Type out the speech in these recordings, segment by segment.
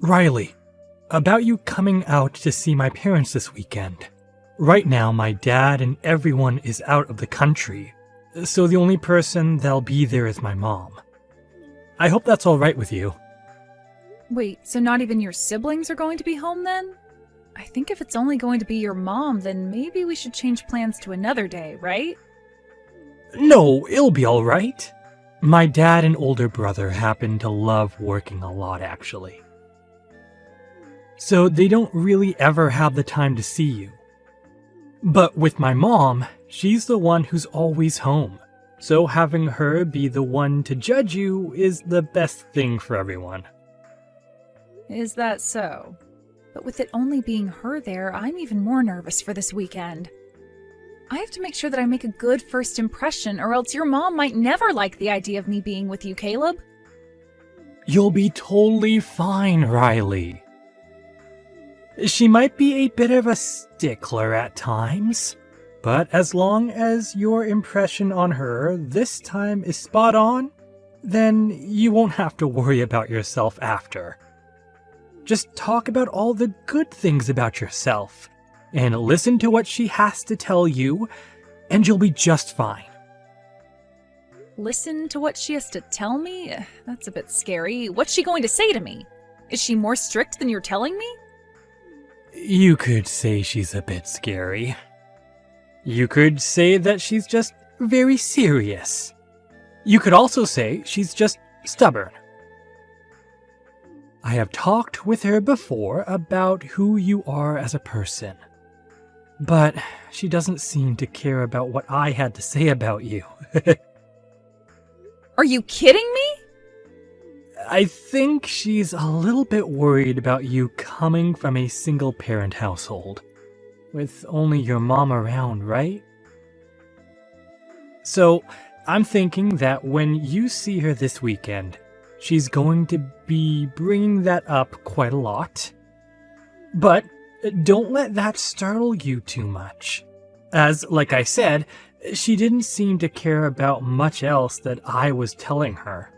Riley, about you coming out to see my parents this weekend. Right now, my dad and everyone is out of the country, so the only person that'll be there is my mom. I hope that's alright with you. Wait, so not even your siblings are going to be home then? I think if it's only going to be your mom, then maybe we should change plans to another day, right? No, it'll be alright. My dad and older brother happen to love working a lot, actually. So they don't really ever have the time to see you. But with my mom, she's the one who's always home. So having her be the one to judge you is the best thing for everyone. Is that so? But with it only being her there, I'm even more nervous for this weekend. I have to make sure that I make a good first impression, or else your mom might never like the idea of me being with you, Caleb. You'll be totally fine, Riley. She might be a bit of a stickler at times, but as long as your impression on her this time is spot on, then you won't have to worry about yourself after. Just talk about all the good things about yourself, and listen to what she has to tell you, and you'll be just fine. Listen to what she has to tell me? That's a bit scary. What's she going to say to me? Is she more strict than you're telling me? You could say she's a bit scary. You could say that she's just very serious. You could also say she's just stubborn. I have talked with her before about who you are as a person, but she doesn't seem to care about what I had to say about you. Are you kidding me? I think she's a little bit worried about you coming from a single-parent household, with only your mom around, right? So, I'm thinking that when you see her this weekend, she's going to be bringing that up quite a lot. But don't let that startle you too much. As, like I said, she didn't seem to care about much else that I was telling her.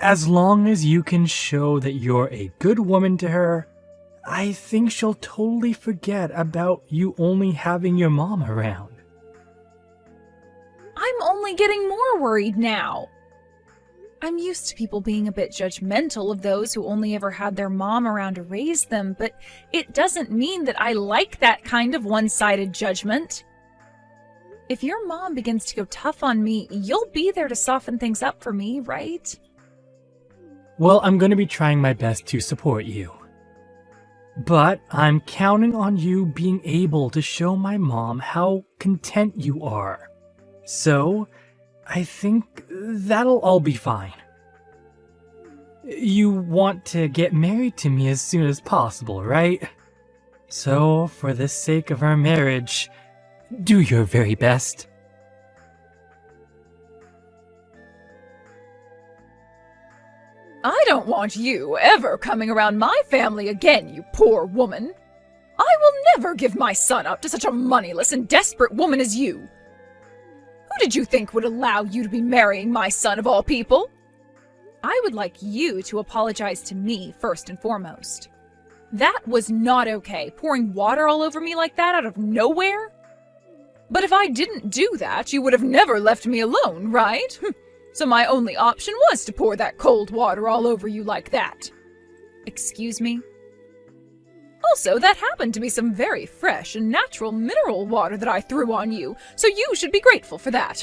As long as you can show that you're a good woman to her, I think she'll totally forget about you only having your mom around. I'm only getting more worried now. I'm used to people being a bit judgmental of those who only ever had their mom around to raise them, but it doesn't mean that I like that kind of one-sided judgment. If your mom begins to go tough on me, you'll be there to soften things up for me, right? Well, I'm going to be trying my best to support you. But I'm counting on you being able to show my mom how content you are. So, I think that'll all be fine. You want to get married to me as soon as possible, right? So, for the sake of our marriage, do your very best. I don't want you ever coming around my family again, you poor woman. I will never give my son up to such a moneyless and desperate woman as you. Who did you think would allow you to be marrying my son of all people? I would like you to apologize to me first and foremost. That was not okay, pouring water all over me like that out of nowhere. But if I didn't do that, you would have never left me alone, right? So my only option was to pour that cold water all over you like that. Excuse me? Also, that happened to be some very fresh and natural mineral water that I threw on you, so you should be grateful for that.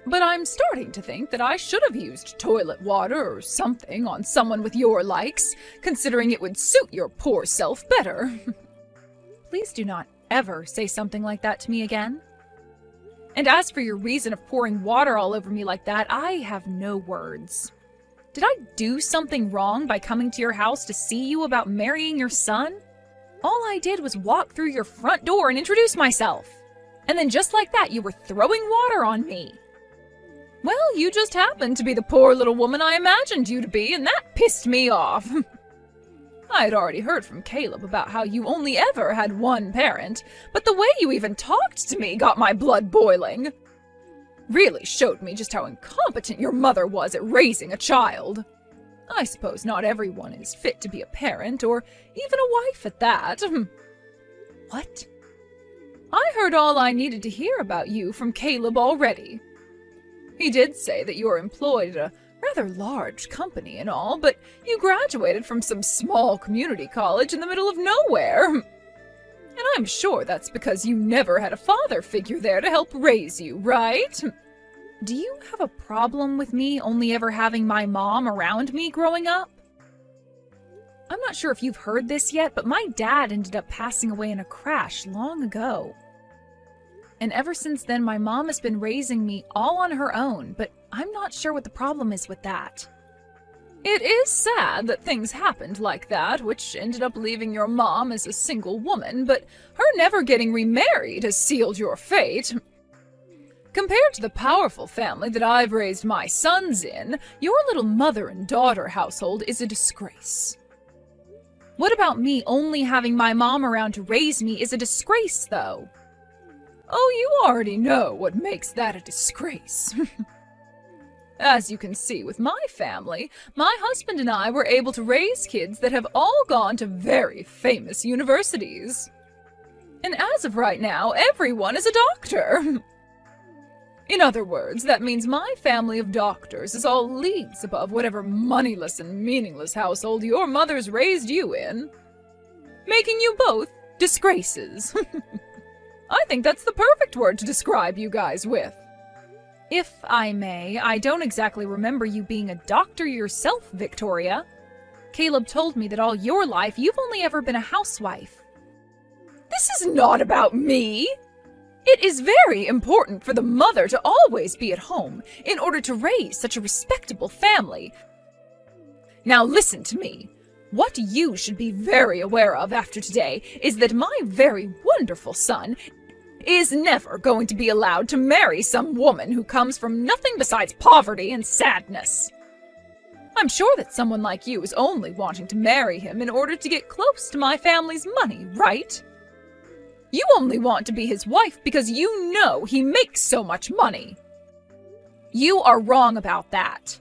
But I'm starting to think that I should have used toilet water or something on someone with your likes, considering it would suit your poor self better. Please do not ever say something like that to me again. And as for your reason of pouring water all over me like that, I have no words. Did I do something wrong by coming to your house to see you about marrying your son? All I did was walk through your front door and introduce myself. And then just like that, you were throwing water on me. Well, you just happened to be the poor little woman I imagined you to be, and that pissed me off. I had already heard from Caleb about how you only ever had one parent, but the way you even talked to me got my blood boiling. Really showed me just how incompetent your mother was at raising a child. I suppose not everyone is fit to be a parent, or even a wife at that. What? I heard all I needed to hear about you from Caleb already. He did say that you're employed at a rather large company and all, but you graduated from some small community college in the middle of nowhere. And I'm sure that's because you never had a father figure there to help raise you, right? Do you have a problem with me only ever having my mom around me growing up? I'm not sure if you've heard this yet, but my dad ended up passing away in a crash long ago. And ever since then, my mom has been raising me all on her own, but I'm not sure what the problem is with that. It is sad that things happened like that, which ended up leaving your mom as a single woman, but her never getting remarried has sealed your fate. Compared to the powerful family that I've raised my sons in, your little mother and daughter household is a disgrace. What about me only having my mom around to raise me is a disgrace, though? Oh, you already know what makes that a disgrace. As you can see with my family, my husband and I were able to raise kids that have all gone to very famous universities. And as of right now, everyone is a doctor. In other words, that means my family of doctors is all leagues above whatever moneyless and meaningless household your mother's raised you in, making you both disgraces. I think that's the perfect word to describe you guys with. If I may, I don't exactly remember you being a doctor yourself, Victoria. Caleb told me that all your life you've only ever been a housewife. This is not about me! It is very important for the mother to always be at home in order to raise such a respectable family. Now listen to me. What you should be very aware of after today is that my very wonderful son is never going to be allowed to marry some woman who comes from nothing besides poverty and sadness. I'm sure that someone like you is only wanting to marry him in order to get close to my family's money, right? You only want to be his wife because you know he makes so much money. You are wrong about that.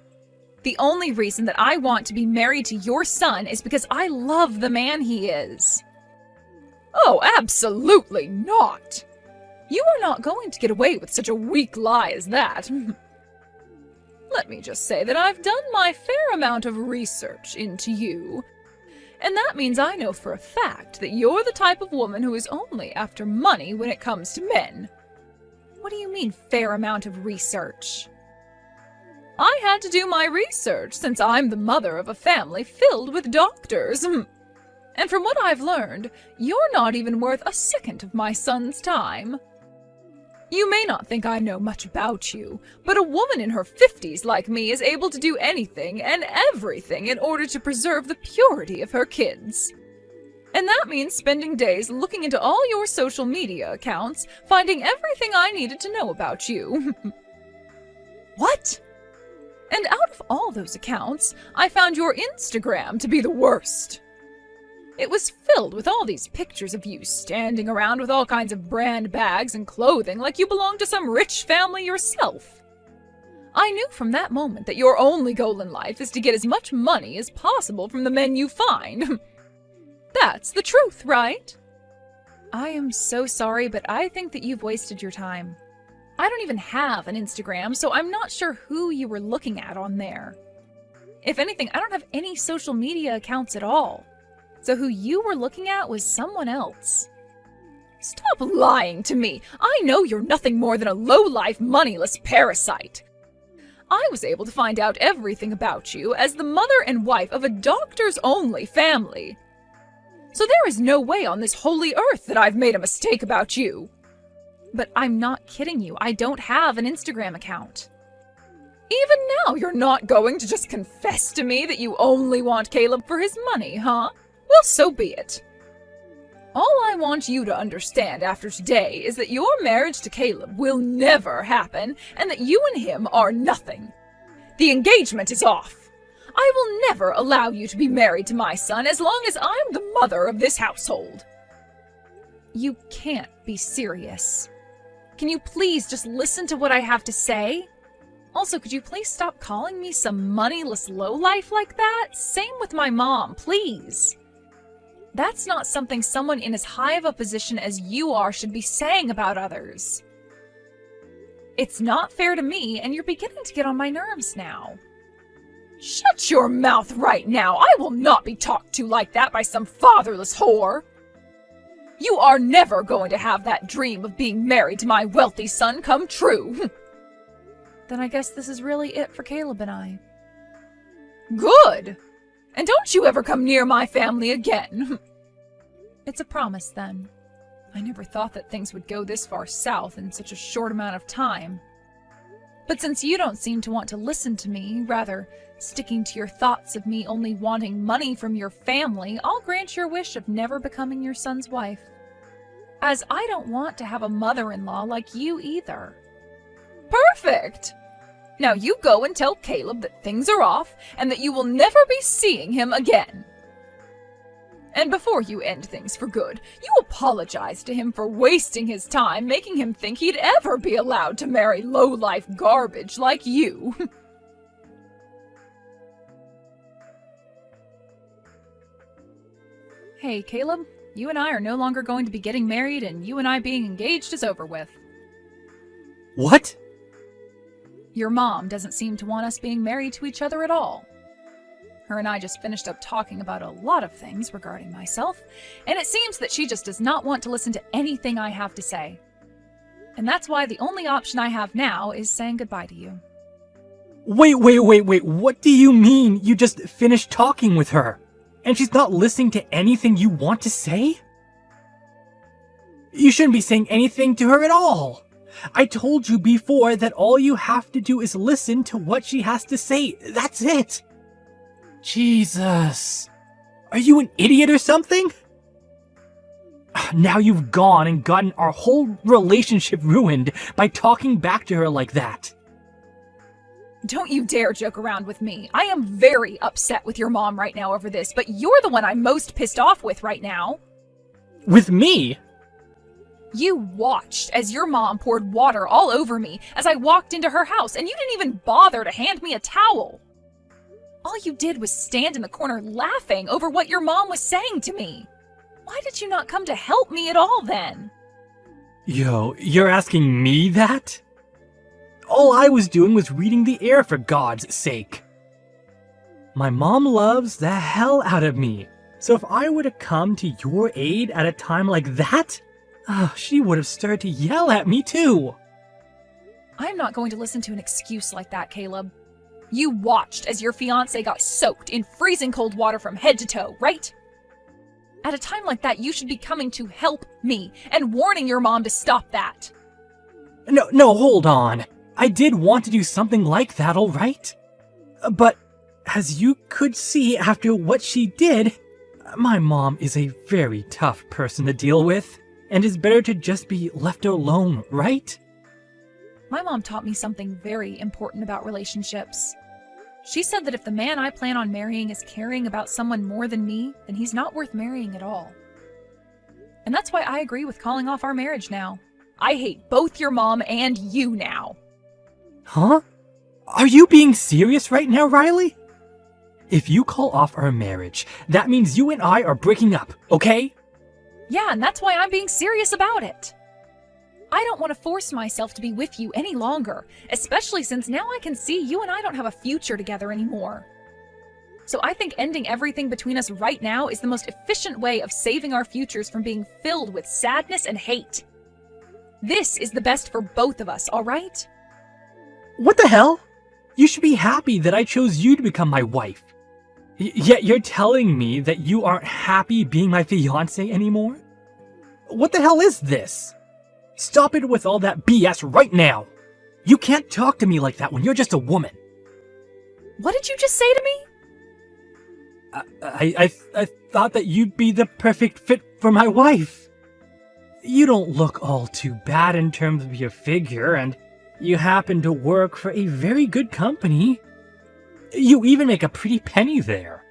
The only reason that I want to be married to your son is because I love the man he is. Oh, absolutely not. You are not going to get away with such a weak lie as that. Let me just say that I've done my fair amount of research into you, and that means I know for a fact that you're the type of woman who is only after money when it comes to men. What do you mean, fair amount of research? I had to do my research since I'm the mother of a family filled with doctors. And from what I've learned, you're not even worth a second of my son's time. You may not think I know much about you, but a woman in her 50s like me is able to do anything and everything in order to preserve the purity of her kids. And that means spending days looking into all your social media accounts, finding everything I needed to know about you. What? And out of all those accounts, I found your Instagram to be the worst. It was filled with all these pictures of you standing around with all kinds of brand bags and clothing like you belonged to some rich family yourself. I knew from that moment that your only goal in life is to get as much money as possible from the men you find. That's the truth, right? I am so sorry, but I think that you've wasted your time. I don't even have an Instagram, so I'm not sure who you were looking at on there. If anything, I don't have any social media accounts at all. So who you were looking at was someone else. Stop lying to me! I know you're nothing more than a low-life, moneyless parasite. I was able to find out everything about you as the mother and wife of a doctors-only family. So there is no way on this holy earth that I've made a mistake about you. But I'm not kidding you. I don't have an Instagram account. Even now, you're not going to just confess to me that you only want Caleb for his money, huh? Well, so be it. All I want you to understand after today is that your marriage to Caleb will never happen, and that you and him are nothing. The engagement is off. I will never allow you to be married to my son as long as I'm the mother of this household. You can't be serious. Can you please just listen to what I have to say? Also, could you please stop calling me some moneyless lowlife like that? Same with my mom, please. That's not something someone in as high of a position as you are should be saying about others. It's not fair to me, and you're beginning to get on my nerves now. Shut your mouth right now! I will not be talked to like that by some fatherless whore! You are never going to have that dream of being married to my wealthy son come true! Then I guess this is really it for Caleb and I. Good! And don't you ever come near my family again! It's a promise, then. I never thought that things would go this far south in such a short amount of time. But since you don't seem to want to listen to me, rather sticking to your thoughts of me only wanting money from your family, I'll grant your wish of never becoming your son's wife. As I don't want to have a mother-in-law like you either. Perfect! Now you go and tell Caleb that things are off and that you will never be seeing him again. And before you end things for good, you apologize to him for wasting his time, making him think he'd ever be allowed to marry low-life garbage like you. Hey, Caleb, you and I are no longer going to be getting married, and you and I being engaged is over with. What? Your mom doesn't seem to want us being married to each other at all. Her and I just finished up talking about a lot of things regarding myself, and it seems that she just does not want to listen to anything I have to say. And that's why the only option I have now is saying goodbye to you. Wait, what do you mean you just finished talking with her? And she's not listening to anything you want to say? You shouldn't be saying anything to her at all. I told you before that all you have to do is listen to what she has to say. That's it. Jesus. Are you an idiot or something? Now you've gone and gotten our whole relationship ruined by talking back to her like that. Don't you dare joke around with me. I am very upset with your mom right now over this, but you're the one I'm most pissed off with right now. With me? You watched as your mom poured water all over me as I walked into her house, and you didn't even bother to hand me a towel. All you did was stand in the corner laughing over what your mom was saying to me. Why did you not come to help me at all then? Yo, you're asking me that? All I was doing was reading the air, for God's sake. My mom loves the hell out of me, so if I were to come to your aid at a time like that, she would have started to yell at me too. I'm not going to listen to an excuse like that, Caleb. You watched as your fiancé got soaked in freezing cold water from head to toe, right? At a time like that, you should be coming to help me and warning your mom to stop that. No, hold on. I did want to do something like that, all right? But as you could see after what she did, my mom is a very tough person to deal with, and it's better to just be left alone, right? My mom taught me something very important about relationships. She said that if the man I plan on marrying is caring about someone more than me, then he's not worth marrying at all. And that's why I agree with calling off our marriage now. I hate both your mom and you now. Huh? Are you being serious right now, Riley? If you call off our marriage, that means you and I are breaking up, okay? Yeah, and that's why I'm being serious about it. I don't want to force myself to be with you any longer, especially since now I can see you and I don't have a future together anymore. So I think ending everything between us right now is the most efficient way of saving our futures from being filled with sadness and hate. This is the best for both of us, all right? What the hell? You should be happy that I chose you to become my wife. Yet you're telling me that you aren't happy being my fiancé anymore? What the hell is this? Stop it with all that BS right now. You can't talk to me like that when you're just a woman. What did you just say to me? I thought that you'd be the perfect fit for my wife. You don't look all too bad in terms of your figure, and you happen to work for a very good company. You even make a pretty penny there.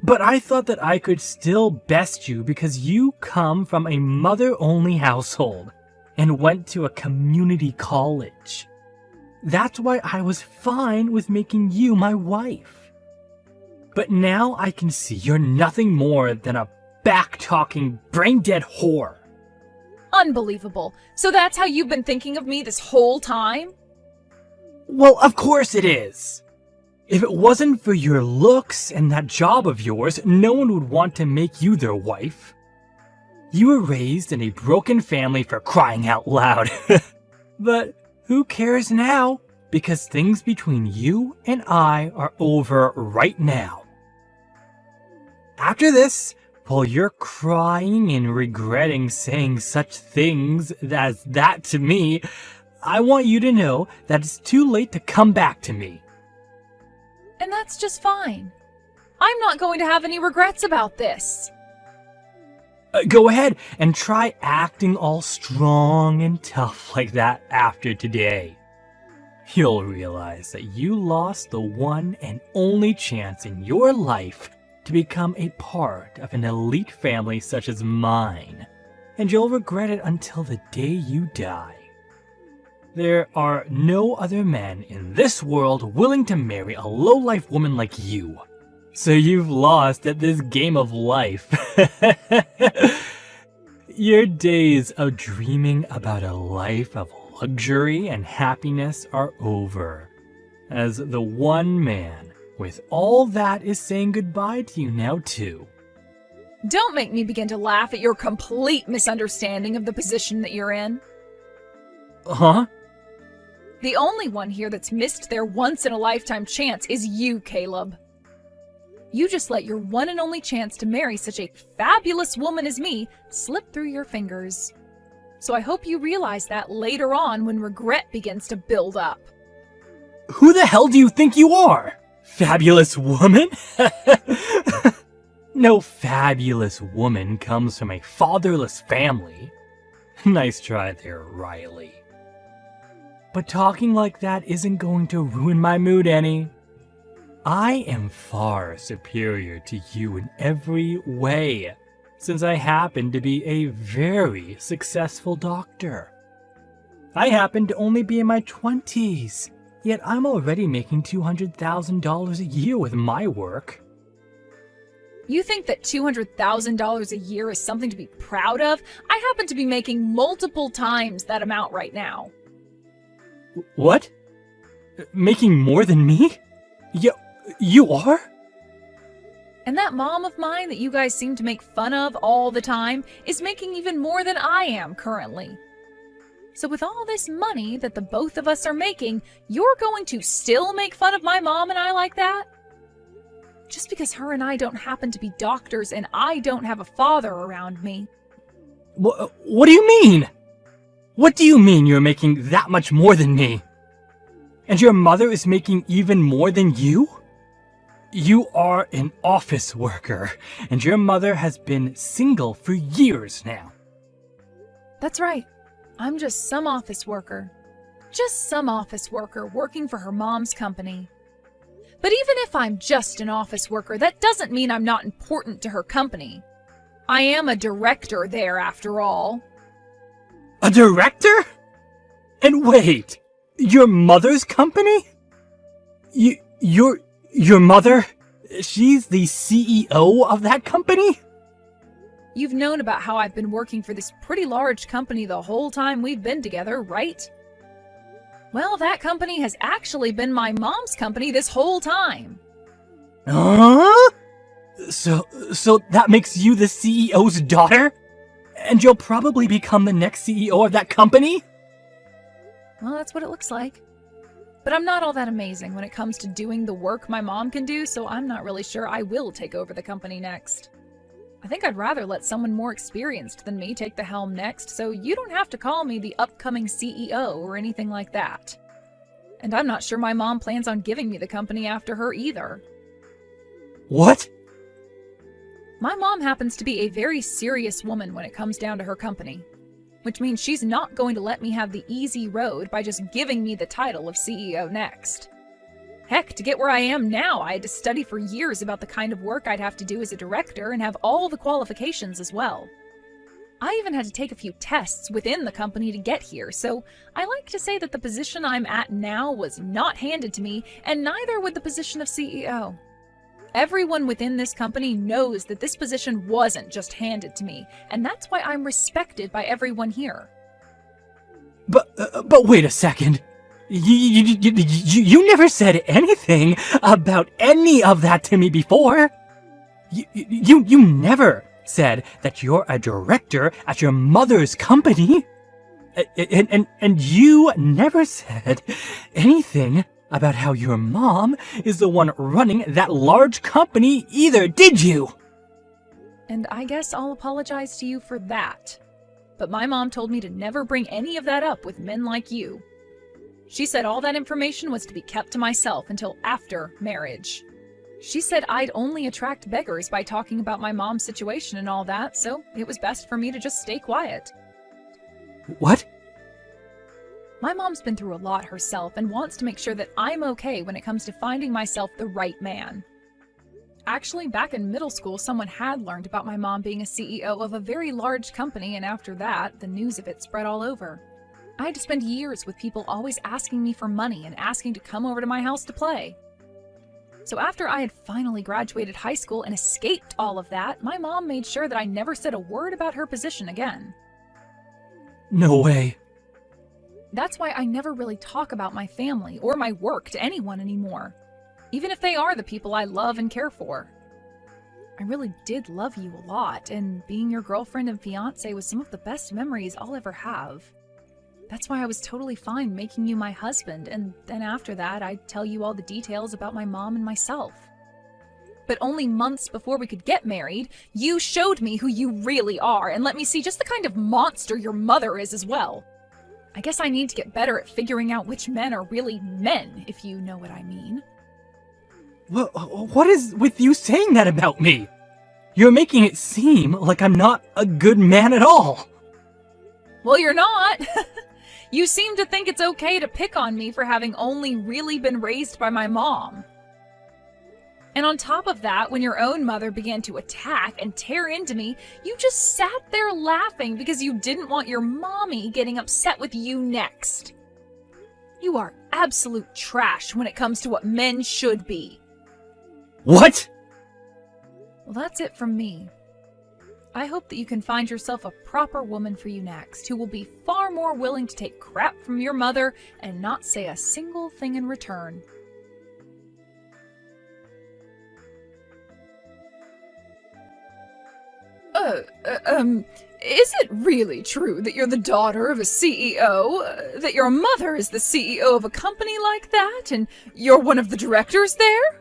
But I thought that I could still best you because you come from a mother-only household and went to a community college. That's why I was fine with making you my wife. But now I can see you're nothing more than a back-talking, brain-dead whore. Unbelievable. So that's how you've been thinking of me this whole time? Well, of course it is. If it wasn't for your looks and that job of yours, no one would want to make you their wife. You were raised in a broken family, for crying out loud. But who cares now? Because things between you and I are over right now. After this, while you're crying and regretting saying such things as that to me, I want you to know that it's too late to come back to me. And that's just fine. I'm not going to have any regrets about this. Go ahead and try acting all strong and tough like that after today. You'll realize that you lost the one and only chance in your life to become a part of an elite family such as mine, and you'll regret it until the day you die. There are no other men in this world willing to marry a low-life woman like you. So you've lost at this game of life. Your days of dreaming about a life of luxury and happiness are over, as the one man with all that is saying goodbye to you now too. Don't make me begin to laugh at your complete misunderstanding of the position that you're in. Huh? The only one here that's missed their once-in-a-lifetime chance is you, Caleb. You just let your one and only chance to marry such a fabulous woman as me slip through your fingers. So I hope you realize that later on when regret begins to build up. Who the hell do you think you are? Fabulous woman? No fabulous woman comes from a fatherless family. Nice try there, Riley. But talking like that isn't going to ruin my mood any. I am far superior to you in every way, since I happen to be a very successful doctor. I happen to only be in my 20s, yet I'm already making $200,000 a year with my work. You think that $200,000 a year is something to be proud of? I happen to be making multiple times that amount right now. What? Making more than me? You are? And that mom of mine that you guys seem to make fun of all the time is making even more than I am currently. So with all this money that the both of us are making, you're going to still make fun of my mom and I like that? Just because her and I don't happen to be doctors and I don't have a father around me. What do you mean? What do you mean you're making that much more than me? And your mother is making even more than you? You are an office worker, and your mother has been single for years now. That's right. I'm just some office worker. Just some office worker working for her mom's company. But even if I'm just an office worker, that doesn't mean I'm not important to her company. I am a director there, after all. A director? And wait, your mother's company? Your mother? She's the CEO of that company? You've known about how I've been working for this pretty large company the whole time we've been together, right? Well, that company has actually been my mom's company this whole time. Huh? So that makes you the CEO's daughter? And you'll probably become the next CEO of that company? Well, that's what it looks like. But I'm not all that amazing when it comes to doing the work my mom can do, so I'm not really sure I will take over the company next. I think I'd rather let someone more experienced than me take the helm next, so you don't have to call me the upcoming CEO or anything like that. And I'm not sure my mom plans on giving me the company after her either. What? My mom happens to be a very serious woman when it comes down to her company, which means she's not going to let me have the easy road by just giving me the title of CEO next. Heck, to get where I am now, I had to study for years about the kind of work I'd have to do as a director and have all the qualifications as well. I even had to take a few tests within the company to get here, so I like to say that the position I'm at now was not handed to me, and neither would the position of CEO. Everyone within this company knows that this position wasn't just handed to me, and that's why I'm respected by everyone here. But wait a second. You never said anything about any of that to me before. You never said that you're a director at your mother's company. And you never said anything about how your mom is the one running that large company either, did you? And I guess I'll apologize to you for that. But my mom told me to never bring any of that up with men like you. She said all that information was to be kept to myself until after marriage. She said I'd only attract beggars by talking about my mom's situation and all that, so it was best for me to just stay quiet. What? My mom's been through a lot herself and wants to make sure that I'm okay when it comes to finding myself the right man. Actually, back in middle school, someone had learned about my mom being a CEO of a very large company, and after that, the news of it spread all over. I had to spend years with people always asking me for money and asking to come over to my house to play. So after I had finally graduated high school and escaped all of that, my mom made sure that I never said a word about her position again. No way. That's why I never really talk about my family or my work to anyone anymore, even if they are the people I love and care for. I really did love you a lot, and being your girlfriend and fiancé was some of the best memories I'll ever have. That's why I was totally fine making you my husband, and then after that, I'd tell you all the details about my mom and myself. But only months before we could get married, you showed me who you really are and let me see just the kind of monster your mother is as well. I guess I need to get better at figuring out which men are really men, if you know what I mean. Well, what is with you saying that about me? You're making it seem like I'm not a good man at all. Well, you're not. You seem to think it's okay to pick on me for having only really been raised by my mom. And on top of that, when your own mother began to attack and tear into me, you just sat there laughing because you didn't want your mommy getting upset with you next. You are absolute trash when it comes to what men should be. What? Well, that's it from me. I hope that you can find yourself a proper woman for you next, who will be far more willing to take crap from your mother and not say a single thing in return. Is it really true that you're the daughter of a CEO? That your mother is the CEO of a company like that, and you're one of the directors there?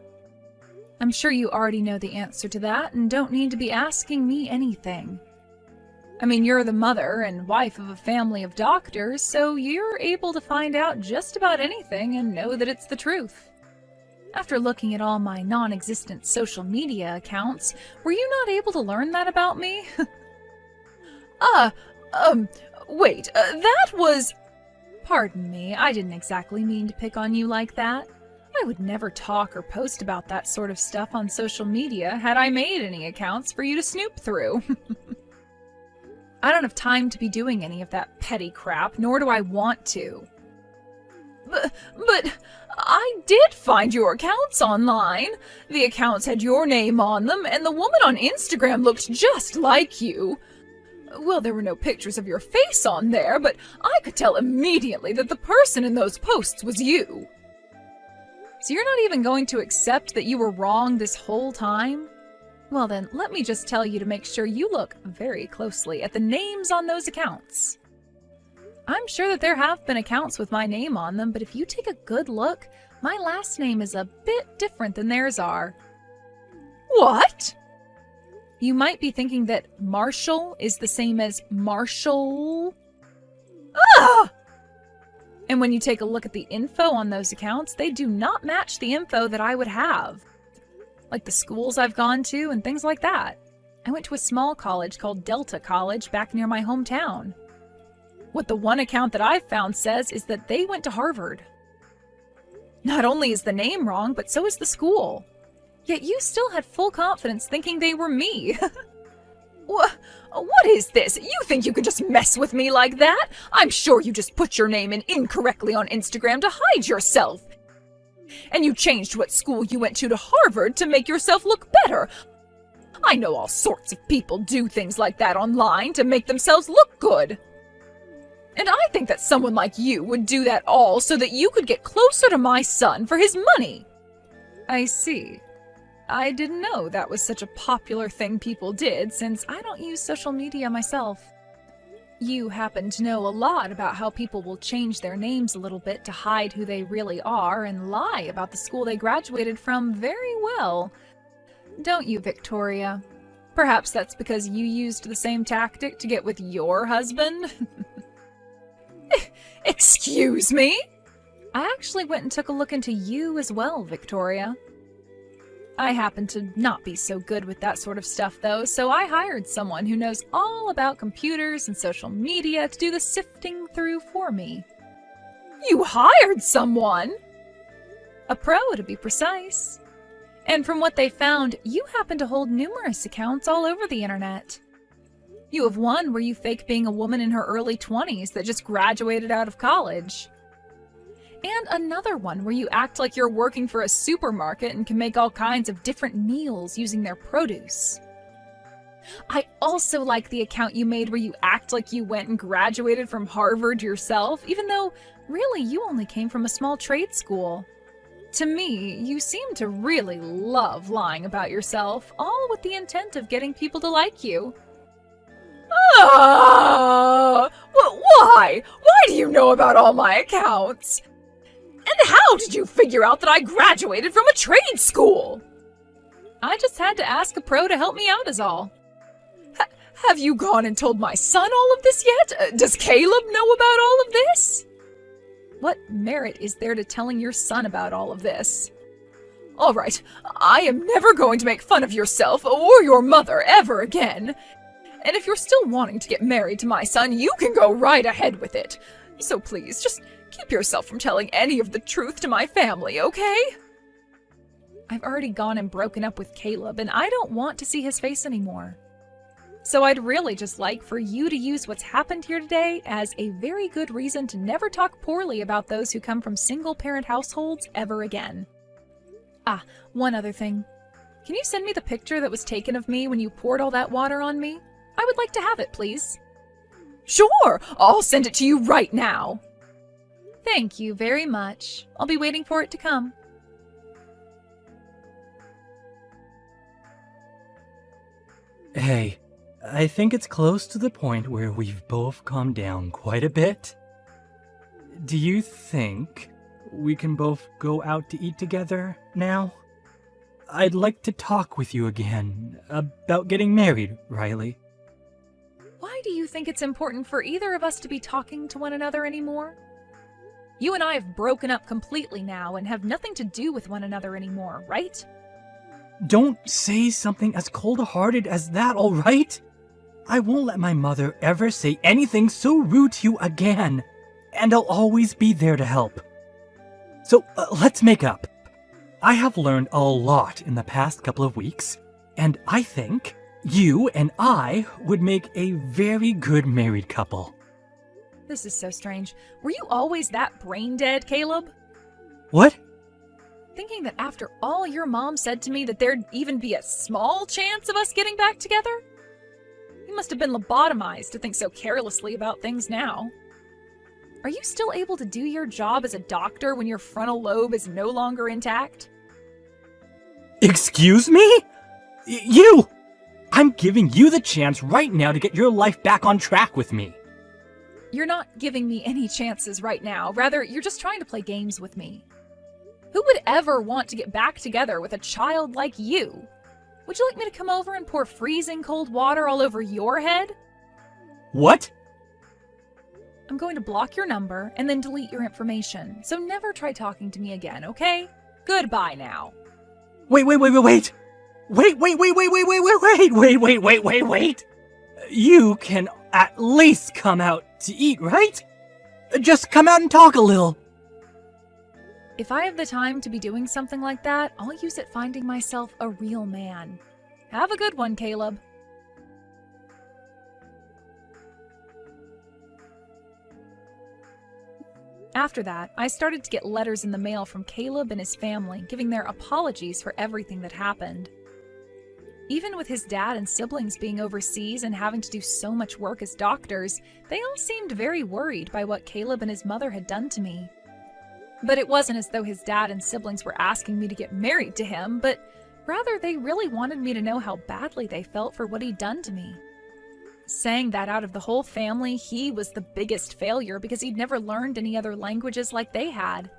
I'm sure you already know the answer to that and don't need to be asking me anything. I mean, you're the mother and wife of a family of doctors, so you're able to find out just about anything and know that it's the truth. After looking at all my non-existent social media accounts, were you not able to learn that about me? Wait, that was... Pardon me, I didn't exactly mean to pick on you like that. I would never talk or post about that sort of stuff on social media had I made any accounts for you to snoop through. I don't have time to be doing any of that petty crap, nor do I want to. But I did find your accounts online. The accounts had your name on them, and the woman on Instagram looked just like you. Well, there were no pictures of your face on there, but I could tell immediately that the person in those posts was you. So you're not even going to accept that you were wrong this whole time? Well then, let me just tell you to make sure you look very closely at the names on those accounts. I'm sure that there have been accounts with my name on them, but if you take a good look, my last name is a bit different than theirs are. What? You might be thinking that Marshall is the same as Marshall. Ah! And when you take a look at the info on those accounts, they do not match the info that I would have. Like the schools I've gone to and things like that. I went to a small college called Delta College back near my hometown. What the one account that I've found says is that they went to Harvard. Not only is the name wrong, but so is the school. Yet you still had full confidence thinking they were me. What is this? You think you can just mess with me like that? I'm sure you just put your name in incorrectly on Instagram to hide yourself. And you changed what school you went to Harvard to make yourself look better. I know all sorts of people do things like that online to make themselves look good. And I think that someone like you would do that all so that you could get closer to my son for his money. I see. I didn't know that was such a popular thing people did, since I don't use social media myself. You happen to know a lot about how people will change their names a little bit to hide who they really are and lie about the school they graduated from very well. Don't you, Victoria? Perhaps that's because you used the same tactic to get with your husband? Excuse me? I actually went and took a look into you as well, Victoria. I happen to not be so good with that sort of stuff, though, so I hired someone who knows all about computers and social media to do the sifting through for me. You hired someone? A pro, to be precise. And from what they found, you happen to hold numerous accounts all over the internet. You have one where you fake being a woman in her early 20s that just graduated out of college. And another one where you act like you're working for a supermarket and can make all kinds of different meals using their produce. I also like the account you made where you act like you went and graduated from Harvard yourself, even though really you only came from a small trade school. To me, you seem to really love lying about yourself, all with the intent of getting people to like you. Why? Why do you know about all my accounts? And how did you figure out that I graduated from a trade school? I just had to ask a pro to help me out is all. Have you gone and told my son all of this yet? Does Caleb know about all of this? What merit is there to telling your son about all of this? All right, I am never going to make fun of yourself or your mother ever again. And if you're still wanting to get married to my son, you can go right ahead with it. So please, just keep yourself from telling any of the truth to my family, okay? I've already gone and broken up with Caleb, and I don't want to see his face anymore. So I'd really just like for you to use what's happened here today as a very good reason to never talk poorly about those who come from single-parent households ever again. Ah, one other thing. Can you send me the picture that was taken of me when you poured all that water on me? I would like to have it, please. Sure, I'll send it to you right now. Thank you very much. I'll be waiting for it to come. Hey, I think it's close to the point where we've both calmed down quite a bit. Do you think we can both go out to eat together now? I'd like to talk with you again about getting married, Riley. Why do you think it's important for either of us to be talking to one another anymore? You and I have broken up completely now and have nothing to do with one another anymore, right? Don't say something as cold-hearted as that, all right? I won't let my mother ever say anything so rude to you again, and I'll always be there to help. So, let's make up. I have learned a lot in the past couple of weeks, and I think you and I would make a very good married couple. This is so strange. Were you always that brain dead, Caleb? What? Thinking that after all your mom said to me that there'd even be a small chance of us getting back together? You must have been lobotomized to think so carelessly about things now. Are you still able to do your job as a doctor when your frontal lobe is no longer intact? Excuse me? You! I'm giving you the chance right now to get your life back on track with me. You're not giving me any chances right now. Rather, you're just trying to play games with me. Who would ever want to get back together with a child like you? Would you like me to come over and pour freezing cold water all over your head? What? I'm going to block your number and then delete your information, so never try talking to me again, okay? Goodbye now. Wait. You can at least come out to eat, right? Just come out and talk a little. If I have the time to be doing something like that, I'll use it finding myself a real man. Have a good one, Caleb. After that, I started to get letters in the mail from Caleb and his family, giving their apologies for everything that happened. Even with his dad and siblings being overseas and having to do so much work as doctors, they all seemed very worried by what Caleb and his mother had done to me. But it wasn't as though his dad and siblings were asking me to get married to him, but rather they really wanted me to know how badly they felt for what he'd done to me. Saying that out of the whole family, he was the biggest failure because he'd never learned any other languages like they had,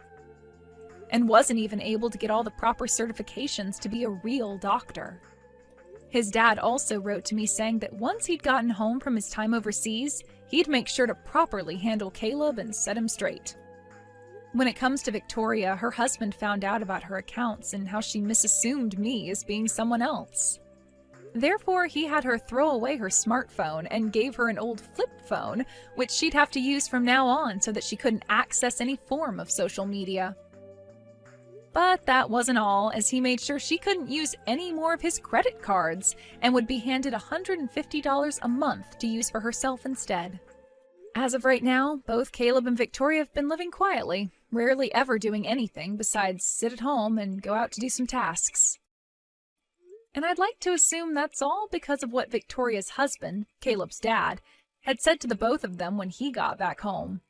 and wasn't even able to get all the proper certifications to be a real doctor. His dad also wrote to me saying that once he'd gotten home from his time overseas, he'd make sure to properly handle Caleb and set him straight. When it comes to Victoria, her husband found out about her accounts and how she misassumed me as being someone else. Therefore, he had her throw away her smartphone and gave her an old flip phone, which she'd have to use from now on so that she couldn't access any form of social media. But that wasn't all, as he made sure she couldn't use any more of his credit cards and would be handed $150 a month to use for herself instead. As of right now, both Caleb and Victoria have been living quietly, rarely ever doing anything besides sit at home and go out to do some tasks. And I'd like to assume that's all because of what Victoria's husband, Caleb's dad, had said to the both of them when he got back home.